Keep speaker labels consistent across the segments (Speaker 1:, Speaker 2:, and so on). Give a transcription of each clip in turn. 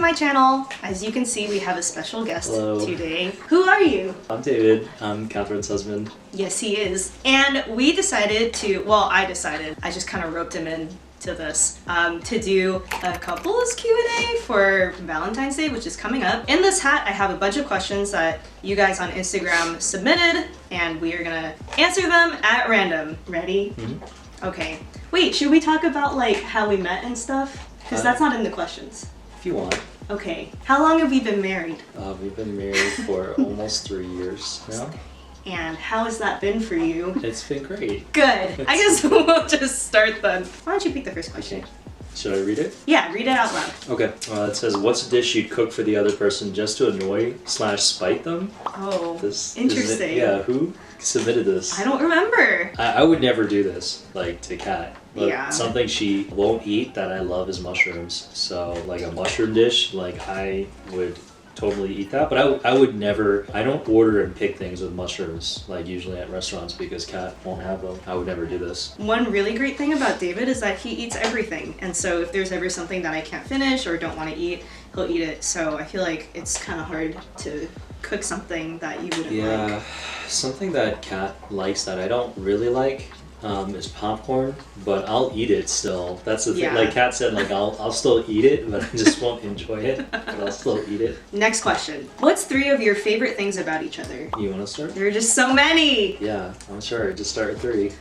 Speaker 1: my channel. As you can see, we have a special guest
Speaker 2: Hello.
Speaker 1: today. Who are you?
Speaker 2: I'm David. I'm Catherine's husband.
Speaker 1: Yes, he is. And we decided to, well, I just kind of roped him in to this, to do a couples Q&A for Valentine's Day, which is coming up. In this hat, I have a bunch of questions that you guys on Instagram submitted, and we are gonna answer them at random. Ready?
Speaker 2: Mm-hmm.
Speaker 1: Okay. Wait, should we talk about like how we met and stuff? Because that's not in the questions.
Speaker 2: If you want.
Speaker 1: Okay. How long have we been married?
Speaker 2: We've been married for almost 3 years now.
Speaker 1: And how has that been for you?
Speaker 2: It's been great.
Speaker 1: Good. I guess we'll just start then. Why don't you pick the first question?
Speaker 2: Okay. Should I read it?
Speaker 1: Yeah, read it out loud.
Speaker 2: Okay. It says, what's a dish you'd cook for the other person just to annoy/spite them?
Speaker 1: Oh,
Speaker 2: This
Speaker 1: interesting.
Speaker 2: Yeah, who submitted this?
Speaker 1: I don't remember.
Speaker 2: I would never do this, like, to Kat. But
Speaker 1: Yeah.
Speaker 2: something she won't eat that I love is mushrooms. So, like, a mushroom dish, like, I would totally eat that. But I would never, I don't order and pick things with mushrooms, like, usually at restaurants because Kat won't have them. I would never do this.
Speaker 1: One really great thing about David is that he eats everything. And so if there's ever something that I can't finish or don't want to eat, he'll eat it. So I feel like it's kind of hard to cook something that you wouldn't
Speaker 2: Yeah,
Speaker 1: like.
Speaker 2: something that Kat likes that I don't really like is popcorn, but I'll eat it still. That's the thing.
Speaker 1: Yeah.
Speaker 2: Like Kat said, like I'll still eat it, but I just won't enjoy it. But I'll still eat it.
Speaker 1: Next question. What's 3 of your favorite things about each other?
Speaker 2: You want to start?
Speaker 1: There are just so many.
Speaker 2: Yeah, I'm sure. Just start with 3.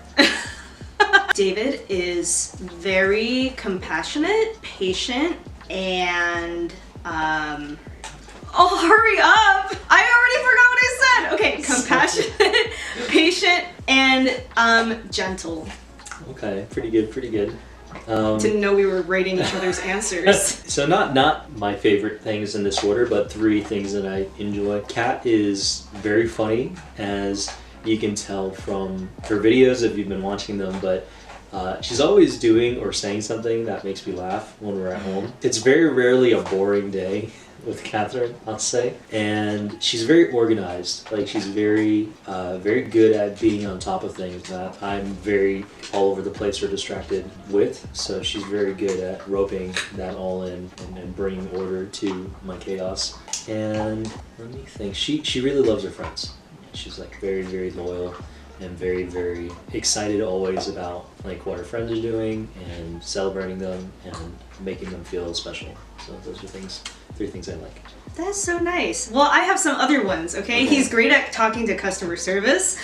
Speaker 1: David is very compassionate, patient, and oh, hurry up! I already forgot what I said! Okay, compassionate, patient, and gentle.
Speaker 2: Okay, pretty good, pretty good.
Speaker 1: Didn't know we were rating each other's answers.
Speaker 2: So not my favorite things in this order, but 3 things that I enjoy. Kat is very funny, as you can tell from her videos if you've been watching them, but she's always doing or saying something that makes me laugh when we're at home. It's very rarely a boring day with Catherine, I'll say. And she's very organized. Like, she's very good at being on top of things that I'm very all over the place or distracted with. So she's very good at roping that all in and bringing order to my chaos. And let me think, she really loves her friends. She's like very, very loyal and very, very excited always about like what her friends are doing and celebrating them and making them feel special. So those are 3 things I like.
Speaker 1: That's so nice. Well, I have some other ones, okay? He's great at talking to customer service.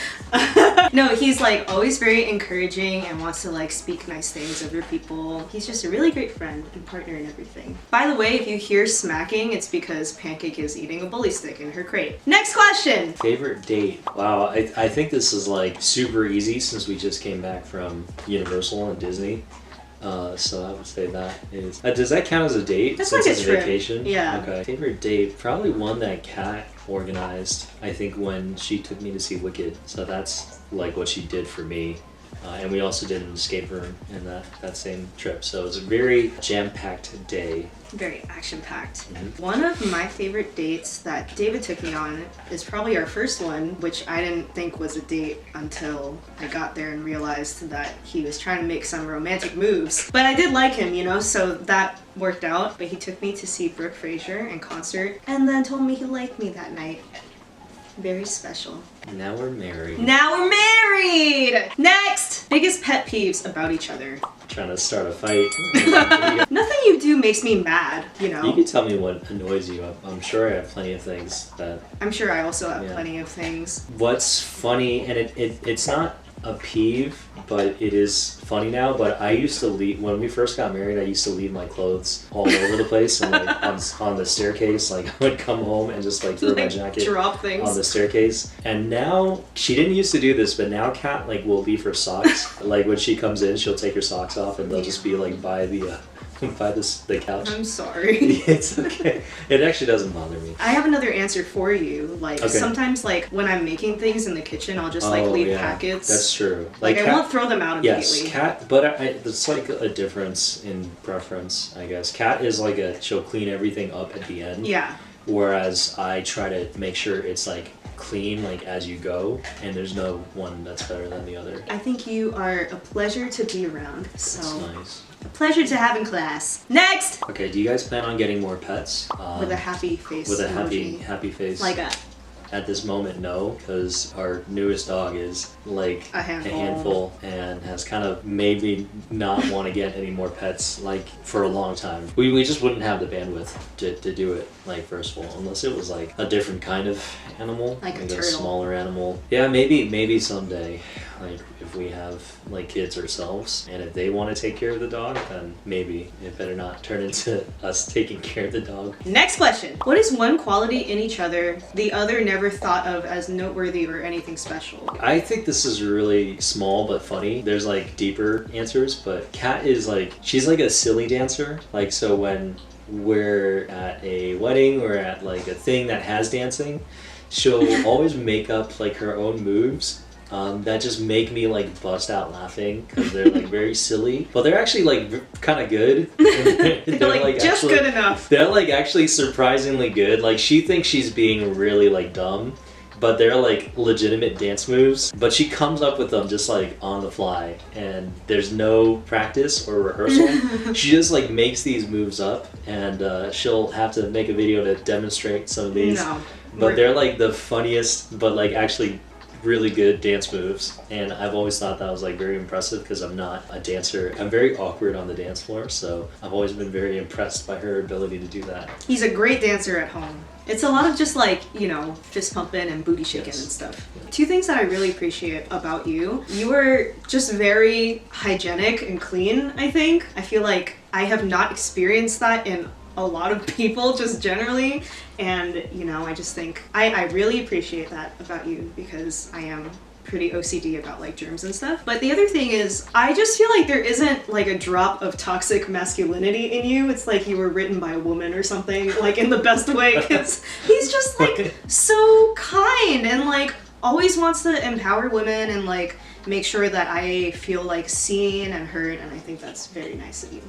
Speaker 1: No, he's like always very encouraging and wants to like speak nice things over people. He's just a really great friend and partner and everything. By the way, if you hear smacking, it's because Pancake is eating a bully stick in her crate. Next question!
Speaker 2: Favorite date? Wow, I think this is like super easy since we just came back from Universal and Disney. So I would say that is... does that count as a date?
Speaker 1: That's
Speaker 2: since
Speaker 1: like a
Speaker 2: it's
Speaker 1: trip.
Speaker 2: vacation?
Speaker 1: Yeah.
Speaker 2: Okay. Favorite date? Probably one that Kat organized, I think, when she took me to see Wicked. So that's like what she did for me. And we also did an escape room in that same trip. So it was a very jam-packed day.
Speaker 1: Very action-packed.
Speaker 2: Mm-hmm.
Speaker 1: One of my favorite dates that David took me on is probably our first one, which I didn't think was a date until I got there and realized that he was trying to make some romantic moves. But I did like him, you know, so that worked out. But he took me to see Brooke Fraser in concert and then told me he liked me that night. Very special.
Speaker 2: Now we're married.
Speaker 1: Now we're married! Next! Biggest pet peeves about each other.
Speaker 2: Trying to start a fight.
Speaker 1: Nothing you do makes me mad, you know?
Speaker 2: You can tell me what annoys you. I'm sure I have plenty of things that...
Speaker 1: I'm sure I also have
Speaker 2: Yeah.
Speaker 1: plenty of things.
Speaker 2: What's funny, and it's not a peeve, but it is funny now, but I used to leave, when we first got married, I used to leave my clothes all over the place and like on the staircase. Like, I would come home and just like throw my
Speaker 1: Like,
Speaker 2: jacket
Speaker 1: drop things.
Speaker 2: on the staircase. And now, she didn't used to do this, but now Kat like will leave her socks. Like, when she comes in, she'll take her socks off and they'll just be like by the couch.
Speaker 1: I'm sorry.
Speaker 2: It's okay. It actually doesn't bother me.
Speaker 1: I have another answer for you. Like,
Speaker 2: Okay.
Speaker 1: sometimes, like, when I'm making things in the kitchen, I'll just, like, leave
Speaker 2: yeah.
Speaker 1: packets.
Speaker 2: That's true.
Speaker 1: Like, I
Speaker 2: Kat-
Speaker 1: won't throw them out immediately.
Speaker 2: Yes, Kat, but there's like a difference in preference, I guess. Kat is like she'll clean everything up at the end.
Speaker 1: Yeah.
Speaker 2: Whereas I try to make sure it's like clean like as you go, and there's no one that's better than the other.
Speaker 1: I think you are a pleasure to be around. So
Speaker 2: That's nice.
Speaker 1: a pleasure to have in class. Next!
Speaker 2: Okay, do you guys plan on getting more pets?
Speaker 1: With a happy face.
Speaker 2: With a
Speaker 1: emoji.
Speaker 2: happy face.
Speaker 1: Like a
Speaker 2: At this moment, no, because our newest dog is like
Speaker 1: A handful.
Speaker 2: and has kind of made me not want to get any more pets like for a long time. We just wouldn't have the bandwidth to do it like first of all, unless it was like a different kind of animal,
Speaker 1: Like a
Speaker 2: a
Speaker 1: turtle.
Speaker 2: smaller animal. Yeah, maybe someday. Like if we have like kids ourselves, and if they want to take care of the dog, then maybe it better not turn into us taking care of the dog.
Speaker 1: Next question. What is one quality in each other the other never thought of as noteworthy or anything special?
Speaker 2: I think this is really small but funny. There's like deeper answers, but Kat is like, she's like a silly dancer. Like, so when we're at a wedding or at like a thing that has dancing, she'll always make up like her own moves. That just make me like bust out laughing because they're like very silly, but they're actually like kind of good.
Speaker 1: They're like just
Speaker 2: actually,
Speaker 1: good enough.
Speaker 2: They're like actually surprisingly good. Like she thinks she's being really like dumb, but they're like legitimate dance moves. But she comes up with them just like on the fly, and there's no practice or rehearsal. She just like makes these moves up, and she'll have to make a video to demonstrate some of these.
Speaker 1: No.
Speaker 2: But they're like the funniest, but like actually really good dance moves, and I've always thought that was like very impressive because I'm not a dancer. I'm very awkward on the dance floor, so I've always been very impressed by her ability to do that.
Speaker 1: He's a great dancer at home. It's a lot of just like, you know, fist pumping and booty shaking
Speaker 2: Yes.
Speaker 1: and stuff. Two things that I really appreciate about you. You are just very hygienic and clean, I think. I feel like I have not experienced that in a lot of people just generally, and you know, I just think I really appreciate that about you because I am pretty OCD about like germs and stuff. But the other thing is, I just feel like there isn't like a drop of toxic masculinity in you. It's like you were written by a woman or something, like in the best way, because he's just like so kind and like always wants to empower women and like make sure that I feel like seen and heard, and I think that's very nice of you.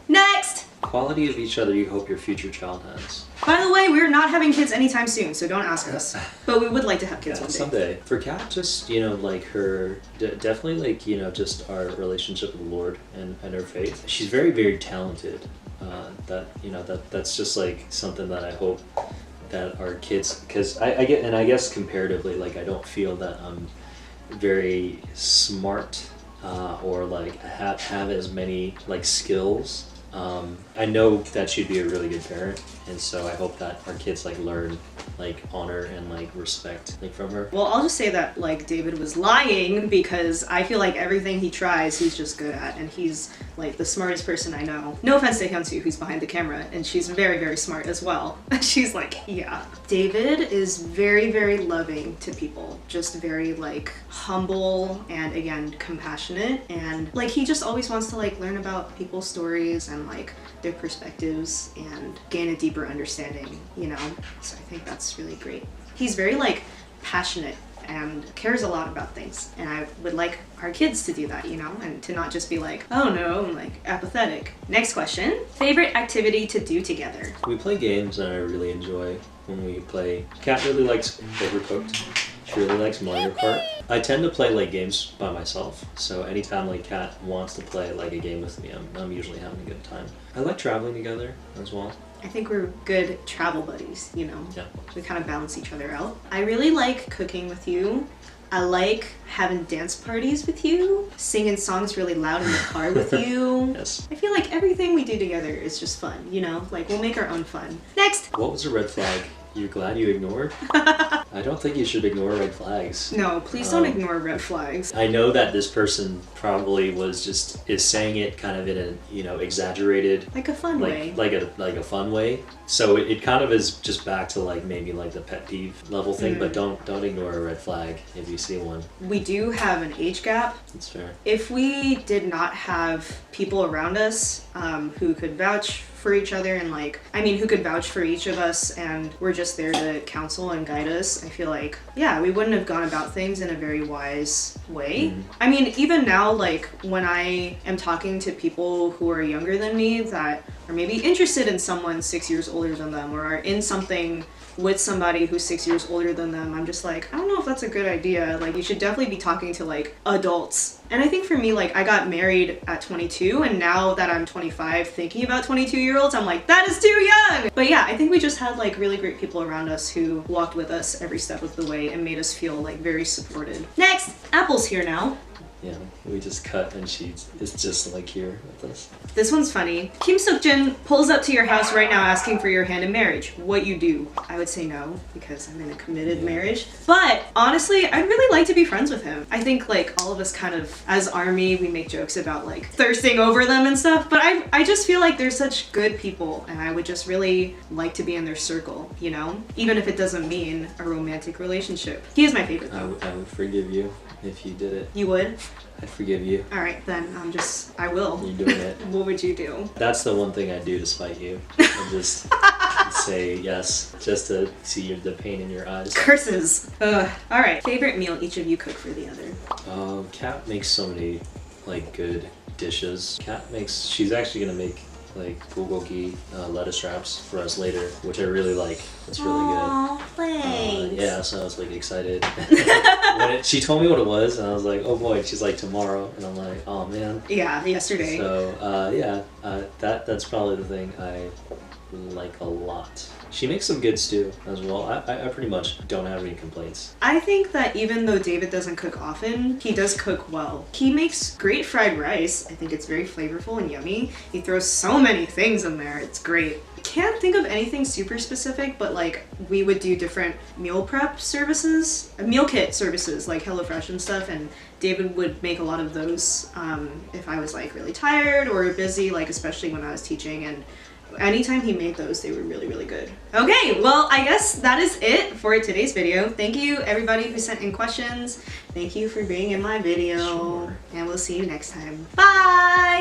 Speaker 1: Next!
Speaker 2: Quality of each other you hope your future child has.
Speaker 1: By the way, we're not having kids anytime soon, so don't ask us. But we would like to have kids one day.
Speaker 2: Someday. For Kat, just, you know, like her, definitely like, you know, just our relationship with the Lord and her faith. She's very, very talented. That's just like something that I hope that our kids, because I guess comparatively, like I don't feel that I'm very smart or like have as many like skills. I know that she'd be a really good parent, and so I hope that our kids like learn like honor and like respect like from her.
Speaker 1: Well, I'll just say that like David was lying because I feel like everything he tries he's just good at, and he's like the smartest person I know. No offense to Hyunsu, who's behind the camera, and she's very, very smart as well. She's like, yeah. David is very, very loving to people, just very like humble and again compassionate, and like he just always wants to like learn about people's stories and like their perspectives and gain a deeper understanding, you know? So I think that's really great. He's very like passionate and cares a lot about things, and I would like our kids to do that, you know, and to not just be like, oh no, I'm like apathetic. Next question. Favorite activity to do together?
Speaker 2: We play games and I really enjoy when we play. Kat really likes Overcooked. She really likes Mario Kart. I tend to play like games by myself, so anytime like Kat wants to play like a game with me, I'm usually having a good time. I like traveling together as well.
Speaker 1: I think we're good travel buddies, you know?
Speaker 2: Yeah.
Speaker 1: We kind of balance each other out. I really like cooking with you. I like having dance parties with you, singing songs really loud in the car with you.
Speaker 2: Yes.
Speaker 1: I feel like everything we do together is just fun, you know? Like, we'll make our own fun. Next!
Speaker 2: What was a red flag you're glad you ignored? I don't think you should ignore red flags.
Speaker 1: No, please don't ignore red flags.
Speaker 2: I know that this person probably is saying it kind of in a, you know, exaggerated,
Speaker 1: Like a fun way.
Speaker 2: like a fun way. So it kind of is just back to like maybe like the pet peeve level thing, but don't ignore a red flag if you see one.
Speaker 1: We do have an age gap.
Speaker 2: That's fair.
Speaker 1: If we did not have people around us who could vouch for each other and like, I mean, who could vouch for each of us and we're just there to counsel and guide us, I feel like, yeah, we wouldn't have gone about things in a very wise way. I mean, even now, like when I am talking to people who are younger than me that are maybe interested in someone 6 years older than them or are in something with somebody who's 6 years older than them, I'm just like, I don't know if that's a good idea. Like, you should definitely be talking to like adults. And I think for me, like, I got married at 22, and now that I'm 25, thinking about 22-year-olds, I'm like, that is too young! But yeah, I think we just had like really great people around us who walked with us every step of the way and made us feel like very supported. Next, Apple's here now.
Speaker 2: Yeah, we just cut and she is just like here with us.
Speaker 1: This one's funny. Kim Seokjin pulls up to your house right now asking for your hand in marriage. What you do? I would say no, because I'm in a committed marriage. But honestly, I'd really like to be friends with him. I think like all of us kind of, as ARMY, we make jokes about like thirsting over them and stuff, but I just feel like they're such good people and I would just really like to be in their circle, you know? Even if it doesn't mean a romantic relationship. He is my favorite though.
Speaker 2: I would forgive you if you did it.
Speaker 1: You would?
Speaker 2: I'd forgive you.
Speaker 1: Alright, then I will.
Speaker 2: You're doing it.
Speaker 1: What would you do?
Speaker 2: That's the one thing I do to spite you. I just say yes, just to see the pain in your eyes.
Speaker 1: Curses. Alright, favorite meal each of you cook for the other?
Speaker 2: Kat makes so many like good dishes. She's actually gonna make like bulgogi lettuce wraps for us later, which I really like. It's really
Speaker 1: good. Thanks.
Speaker 2: Yeah, so I was like excited. She told me what it was, and I was like, oh boy. She's like tomorrow, and I'm like, oh man.
Speaker 1: Yeah, yesterday.
Speaker 2: So that's probably the thing I like a lot. She makes some good stew as well. I pretty much don't have any complaints.
Speaker 1: I think that even though David doesn't cook often, he does cook well. He makes great fried rice. I think it's very flavorful and yummy. He throws so many things in there. It's great. Can't think of anything super specific, but like we would do different meal prep services, meal kit services like HelloFresh and stuff, and David would make a lot of those if I was like really tired or busy, like especially when I was teaching, and anytime he made those, they were really, really good. Okay, well, I guess that is it for today's video. Thank you everybody who sent in questions. Thank you for being in my video.
Speaker 2: Sure.
Speaker 1: And we'll see you next time. Bye!